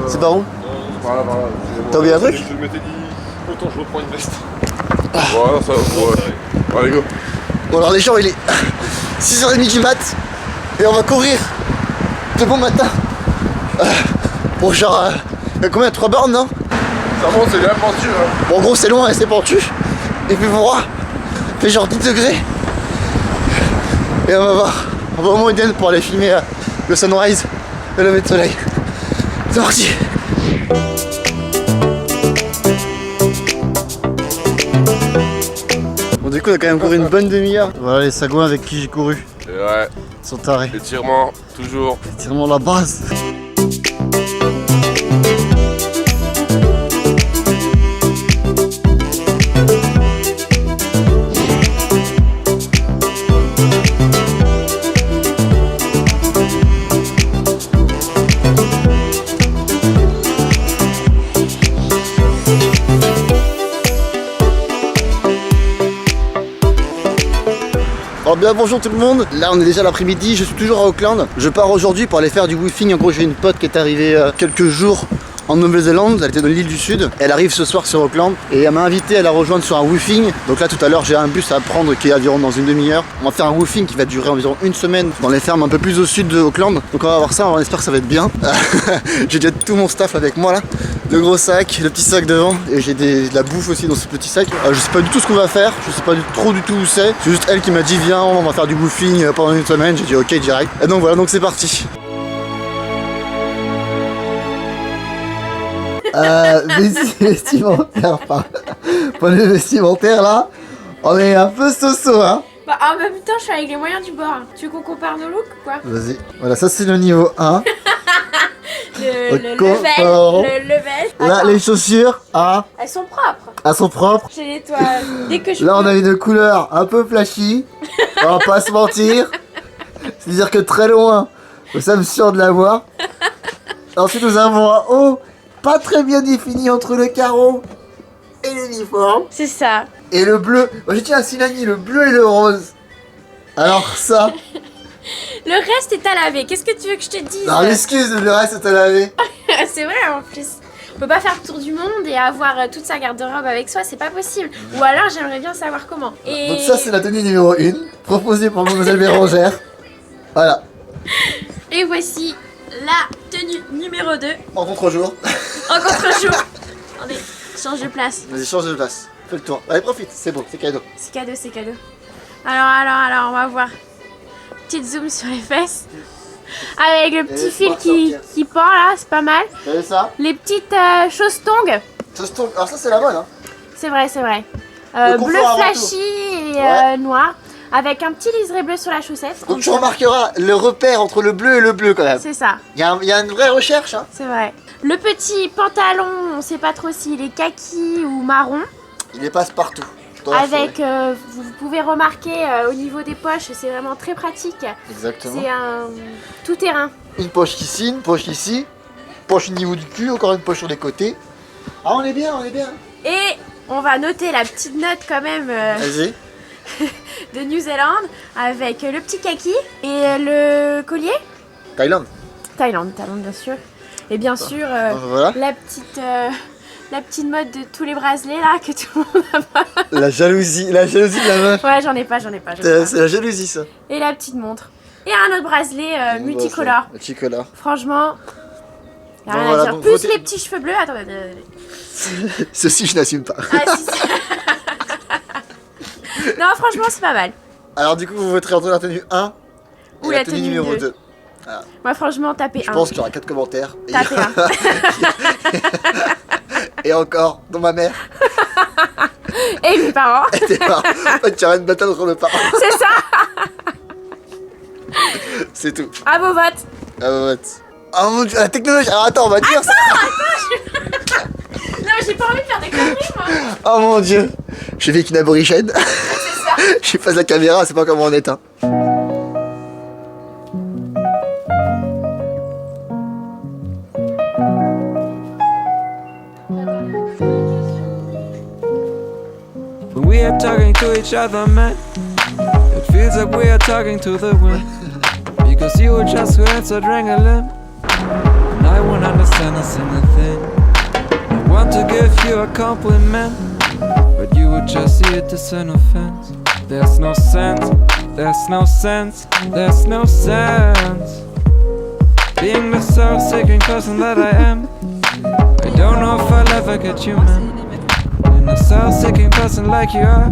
C'est par où? Voilà. T'as oublié un truc? Je m'étais dit, autant je reprends une veste. Voilà, ça va. Allez, go. Bon alors les gens, il est 6h30 du mat et on va courir de bon matin. Bon genre, combien? 3 bornes, non? Ça monte, c'est bien pentu. Hein. Bon en gros c'est loin et c'est pentu. Et puis voilà, il fait genre 10 degrés. Et on va voir, on va au moins Eden pour aller filmer le sunrise, le lever de soleil. C'est parti. Bon du coup on a quand même couru une bonne demi-heure. Voilà les sagouins avec qui j'ai couru. Et ouais. Ils sont tarés. Étirement, toujours. Étirement la base. Alors bien bonjour tout le monde, là on est déjà l'après-midi, je suis toujours à Auckland. Je pars aujourd'hui pour aller faire du woofing. En gros j'ai une pote qui est arrivée quelques jours en Nouvelle-Zélande, elle était dans l'île du Sud. Elle arrive ce soir sur Auckland et elle m'a invité à la rejoindre sur un woofing. Donc là tout à l'heure j'ai un bus à prendre qui est environ dans une demi-heure. On va faire un woofing qui va durer environ une semaine dans les fermes un peu plus au sud de Auckland. Donc on va voir ça, on espère que ça va être bien. J'ai déjà tout mon staff avec moi là. Le gros sac, le petit sac devant et j'ai de la bouffe aussi dans ce petit sac. Je sais pas du tout ce qu'on va faire, je sais pas trop du tout où c'est. C'est juste elle qui m'a dit viens on va faire du woofing pendant une semaine. J'ai dit ok direct. Et donc voilà, donc c'est parti. Vestimentaire, pour les vestimentaires là, on est un peu soso hein. Bah en même temps je suis avec les moyens du bord. Tu veux qu'on compare nos looks ou quoi? Vas-y, voilà ça c'est le niveau 1. le level. Là Attends. les chaussures, ah, Elles sont propres. elles sont propres. Je les nettoie dès que je Là on peux. a une couleur un peu flashy, on va pas se mentir. C'est-à-dire que très loin, ça me sûr de la voir. Ensuite nous avons un haut pas très bien défini entre le carreau et l'uniforme. C'est ça. Et le bleu, moi j'ai dit à Silani, le bleu et le rose. Alors ça, Le reste est à laver. Qu'est-ce que tu veux que je te dise? non excuse, le reste est à laver. C'est vrai en plus. On peut pas faire le tour du monde et avoir toute sa garde-robe avec soi, c'est pas possible. Ou alors j'aimerais bien savoir comment. Et... Donc ça c'est la tenue numéro 1, proposée par Mademoiselle Bérangère. Voilà, Et voici la tenue numéro 2 en contre-jour. en contre-jour. Attendez, change de place. Vas-y, change de place, fais le tour. Allez, profite, c'est bon, c'est cadeau. C'est cadeau, c'est cadeau. Alors, on va voir. Petite zoom sur les fesses. Avec le petit fil qui pend là, c'est pas mal. Vous avez ça? Les petites choses tongues. Alors ça c'est la bonne hein. C'est vrai, c'est vrai. Le confort Bleu avant flashy et Ouais. noir. Avec un petit liseré bleu sur la chaussette. Donc tu remarqueras le repère entre le bleu et le bleu quand même. C'est ça, Il y a une vraie recherche hein. c'est vrai. Le petit pantalon, on sait pas trop s'il est kaki ou marron. Il les passe partout. Avec, vous pouvez remarquer au niveau des poches, c'est vraiment très pratique. Exactement. C'est un tout-terrain. Une poche ici, une poche ici, poche au niveau du cul, encore une poche sur les côtés. Ah on est bien, on est bien. Et on va noter la petite note quand même Vas-y. de New Zealand avec le petit kaki et le collier. Thaïlande. Thaïlande bien sûr. Et bien sûr Voilà. la petite mode de tous les bracelets là que tout le monde a pas. La jalousie de la meuf. Ouais, j'en ai pas. C'est la jalousie ça. Et la petite montre. Et un autre bracelet multicolore. Multicolore. Franchement, y a Bon, rien voilà, à dire. donc, Plus votez- les petits cheveux bleus. Attendez. Ceci je n'assume pas. Ah, si. Non, franchement, c'est pas mal. Alors du coup vous voterez entre la tenue 1 et Ou la la tenue tenue numéro 2. 2. Moi, franchement, tapez Je un. pense qu'il y aura 4 commentaires. Tapez un. Et encore, dans ma mère. Et mes parents. T'es pas. En fait, tu auras une bataille entre nos parents. C'est ça. C'est tout. À vos votes. Ah ouais. Oh mon dieu, la technologie. Alors attends, on va dire ça. Non, mais j'ai pas envie de faire des conneries, moi. Oh mon dieu. Je vis avec une aborigène. Je passe la caméra, c'est pas comment on éteint. When we are talking to each other, man, it feels like we are talking to the wind. Because you were just who has adrenaline, and I won't understand a a compliment, but you would just see it as an offense. There's no sense, there's no sense, there's no sense being the self-seeking person that I am. I don't know if I'll ever get you, man. And a self-seeking person like you are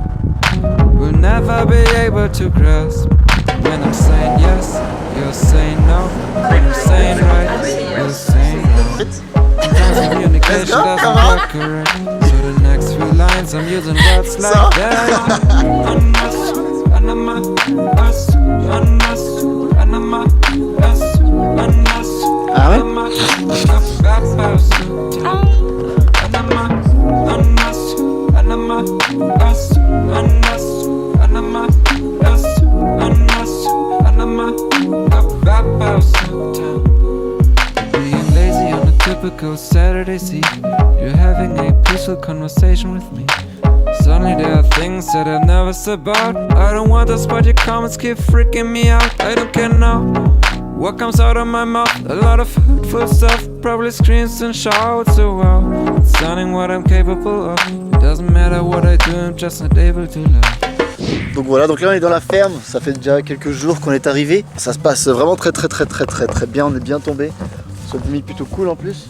will never be able to grasp. When I'm saying yes, you're saying no. When I'm saying right, you're saying no. Sometimes communication doesn't work correct. So the next few lines I'm using words like that. Unless, us, unless, us, unless, Ah ouais? Being lazy on a typical Saturday, see, you're having a peaceful conversation with me. Suddenly there are things that I've never said about. I don't want this, but your comments keep freaking me out. I don't care now what comes out of my mouth. A lot of hurtful stuff, probably screams and shouts. So well, it's sounding what I'm capable of. It doesn't matter what I do, I'm just not able to love. Donc voilà, donc là on est dans la ferme, ça fait déjà quelques jours qu'on est arrivé. Ça se passe vraiment très bien, on est bien tombé. C'est une famille plutôt cool en plus.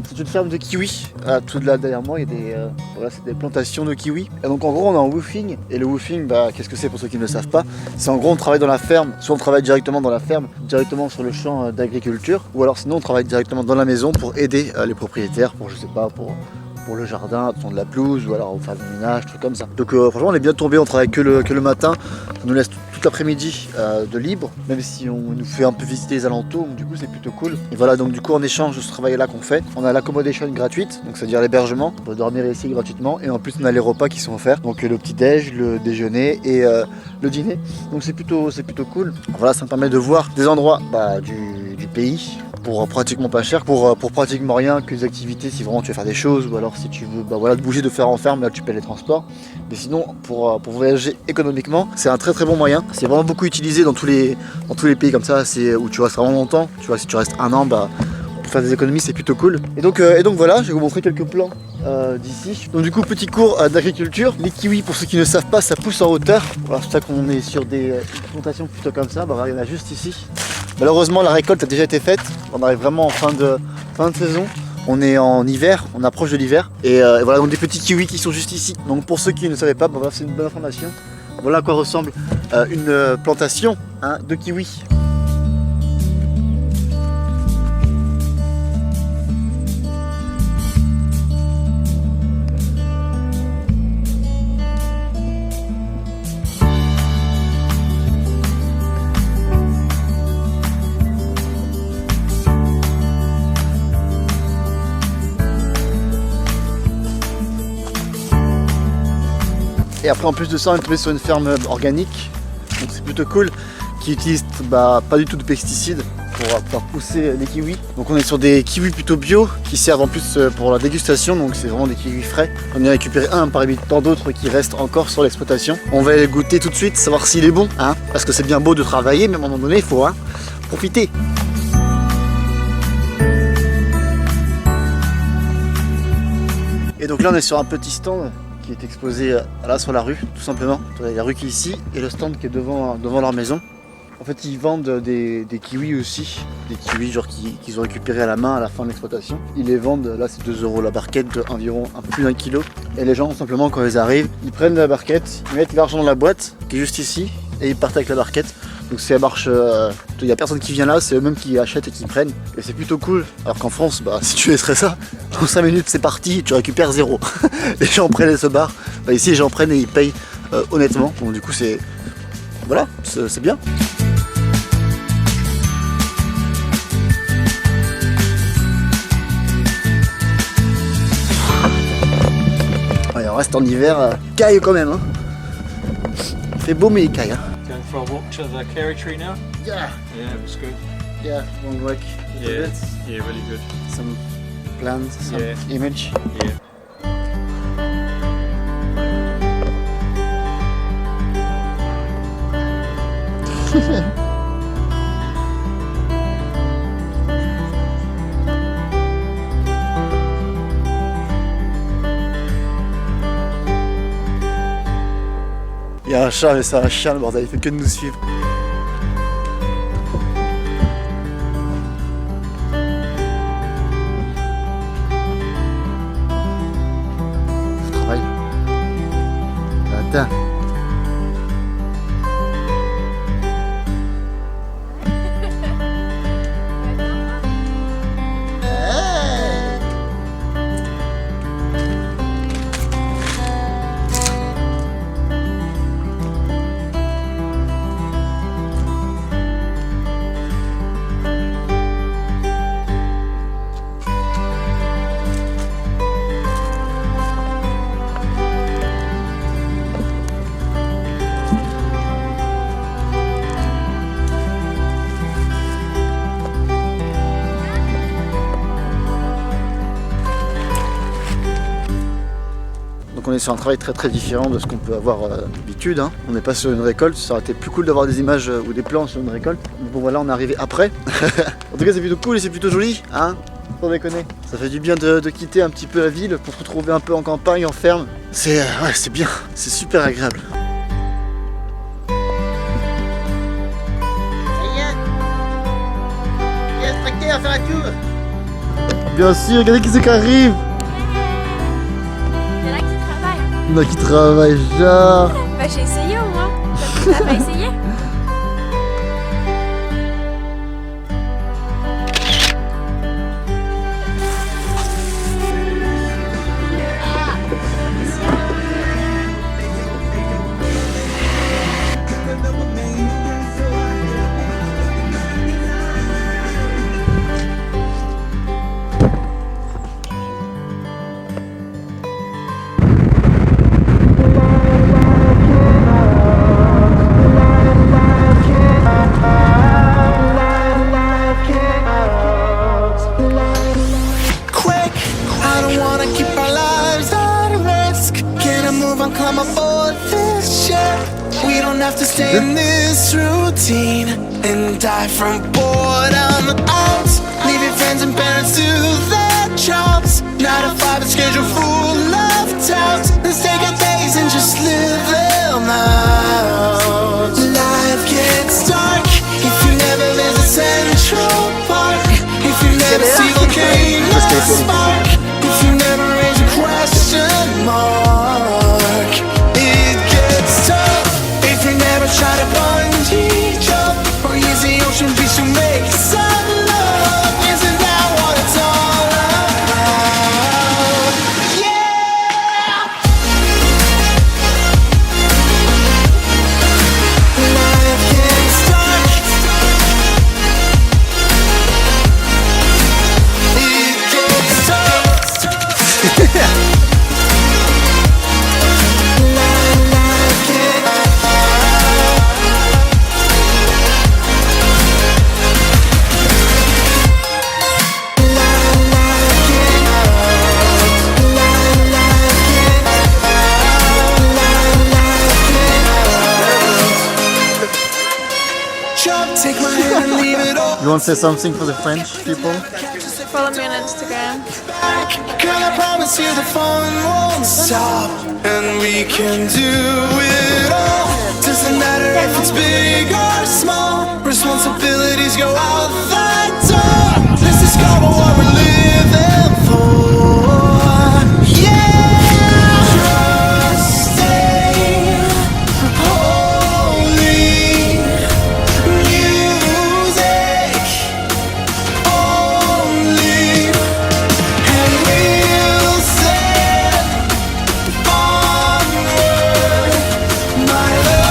C'est une ferme de kiwis. Tout de là derrière moi, il y a des, voilà, c'est des plantations de kiwis. Et donc en gros on est en woofing. Et le woofing, bah, qu'est-ce que c'est pour ceux qui ne le savent pas? C'est en gros on travaille dans la ferme, soit on travaille directement dans la ferme, directement sur le champ d'agriculture, ou alors sinon on travaille directement dans la maison pour aider les propriétaires, pour je sais pas, pour le jardin, pour de la pelouse, ou alors faire du ménage, trucs comme ça. Donc franchement on est bien tombé, on travaille que le matin, ça nous laisse toute l'après-midi de libre, même si on nous fait un peu visiter les alentours, donc du coup c'est plutôt cool. Et voilà, donc du coup en échange de ce travail là qu'on fait, on a l'accommodation gratuite, donc c'est-à-dire l'hébergement, on peut dormir ici gratuitement, et en plus on a les repas qui sont offerts, donc le petit déj, le déjeuner et le dîner, donc c'est plutôt cool. Voilà, ça me permet de voir des endroits du pays, pour pratiquement pas cher, pour pratiquement rien, que des activités si vraiment tu veux faire des choses, ou alors si tu veux voilà, te bouger de fer en ferme, là tu paies les transports. Mais sinon pour voyager économiquement, c'est un très bon moyen. C'est vraiment beaucoup utilisé dans tous les pays comme ça, c'est où tu restes vraiment longtemps. Tu vois, si tu restes un an, pour faire des économies c'est plutôt cool. Et donc voilà, je vais vous montrer quelques plans d'ici. Donc du coup petit cours d'agriculture. Les kiwis, pour ceux qui ne savent pas, ça pousse en hauteur. Voilà, c'est pour ça qu'on est sur des plantations plutôt comme ça. Il y en a juste ici. Malheureusement la récolte a déjà été faite. On arrive vraiment en fin de saison. On est en hiver, on approche de l'hiver. Et voilà, donc des petits kiwis qui sont juste ici. Donc pour ceux qui ne savaient pas, c'est une bonne information. Voilà à quoi ressemble une plantation de kiwis. Et après en plus de ça on est tombé sur une ferme organique, donc c'est plutôt cool, qui utilise pas du tout de pesticides pour faire pousser les kiwis. Donc on est sur des kiwis plutôt bio qui servent en plus pour la dégustation, donc c'est vraiment des kiwis frais. On a récupéré un parmi tant d'autres qui restent encore sur l'exploitation. On va les goûter tout de suite, savoir s'il est bon, parce que c'est bien beau de travailler, mais à un moment donné il faut profiter. Et donc là on est sur un petit stand qui est exposé là sur la rue, tout simplement. Il y a la rue qui est ici et le stand qui est devant leur maison. En fait ils vendent des kiwis aussi, des kiwis genre qu'ils ont récupérés à la main à la fin de l'exploitation. Ils les vendent, là c'est 2 € la barquette de environ un peu plus d'1 kilo. Et les gens simplement quand ils arrivent, ils prennent la barquette, ils mettent l'argent dans la boîte qui est juste ici et ils partent avec la barquette. Donc si elle marche, il n'y a personne qui vient là, c'est eux-mêmes qui achètent et qui prennent. Et c'est plutôt cool. Alors qu'en France, si tu laisserais ça, en 5 minutes c'est parti, tu récupères 0. Les gens prennent et se barrent. Ici les gens prennent et ils payent honnêtement. Donc du coup c'est... Voilà, c'est bien. Allez, on reste en hiver, caille quand même. Il fait beau mais il caille. Going for a walk to the Kerry tree now? Yeah. Yeah, it was good. Yeah, one week. Yeah, yeah, really good. Some plans, some Yeah. image. Yeah. Il y a un chat, mais c'est un chien, le bordel, il fait que de nous suivre. Je travaille. Attends. Donc on est sur un travail très différent de ce qu'on peut avoir d'habitude. Hein. On n'est pas sur une récolte, ça aurait été plus cool d'avoir des images ou des plans sur une récolte. Mais bon voilà, on est arrivé après. En tout cas c'est plutôt cool et c'est plutôt joli, hein, sans déconner. Ça fait du bien de quitter un petit peu la ville pour se retrouver un peu en campagne, en ferme. C'est ouais, c'est bien, c'est super agréable. Il y a un tracteur à faire la tour. Bien sûr, regardez qui c'est qui arrive. Il y en a qui travaillent. Il y en a qui travaillent genre. Bah j'ai essayé au moins. T'as pas essayé? Climb aboard this ship. We don't have to stay in this routine and die from boredom. Out, leaving friends and parents to their jobs. 9 to 5, a schedule full of doubts. Let's take our days and just live them out. Life gets dark if you never visit Central Park. If you never see volcanoes spark. If you never raise a question mark. Try to bungee jump or use the ocean beach to make some love. Isn't that what it's all about? Yeah! Life gets dark. It gets dark. You want to say something for the French people? Follow me on Instagram. Girl, I promise you the fun won't stop, and we can do it all. Doesn't matter if it's big or small. Responsibilities go out the door. Let's discover what we're living for. Yeah, trusting, holy music only, and we'll set onward, my love.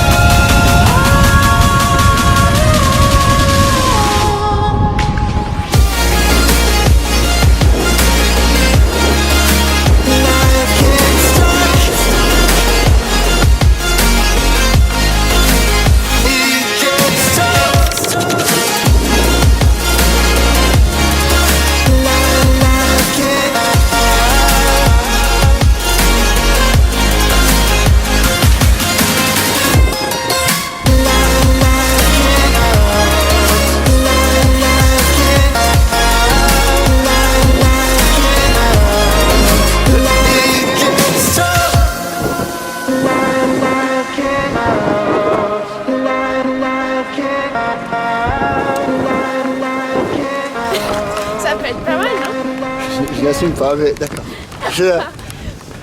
Je n'assume pas, mais d'accord.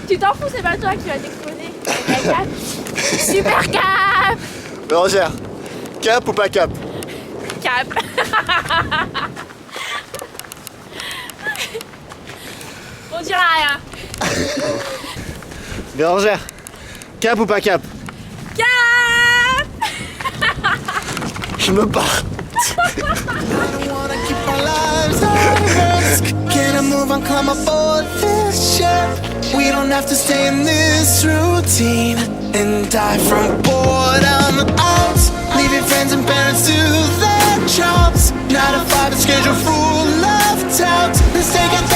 Tu t'en fous, c'est pas toi qui vas t'exposer. Cap. Super cap. Bérangère, cap ou pas cap? Cap. On dira rien. Bérangère, cap ou pas cap? Cap. Je me pars. I don't wanna keep our lives at risk. Can I move on, climb aboard this ship? We don't have to stay in this routine and die from boredom. Out, leave your friends and parents to their jobs. 9 to 5, a schedule full of doubt. Let's take it.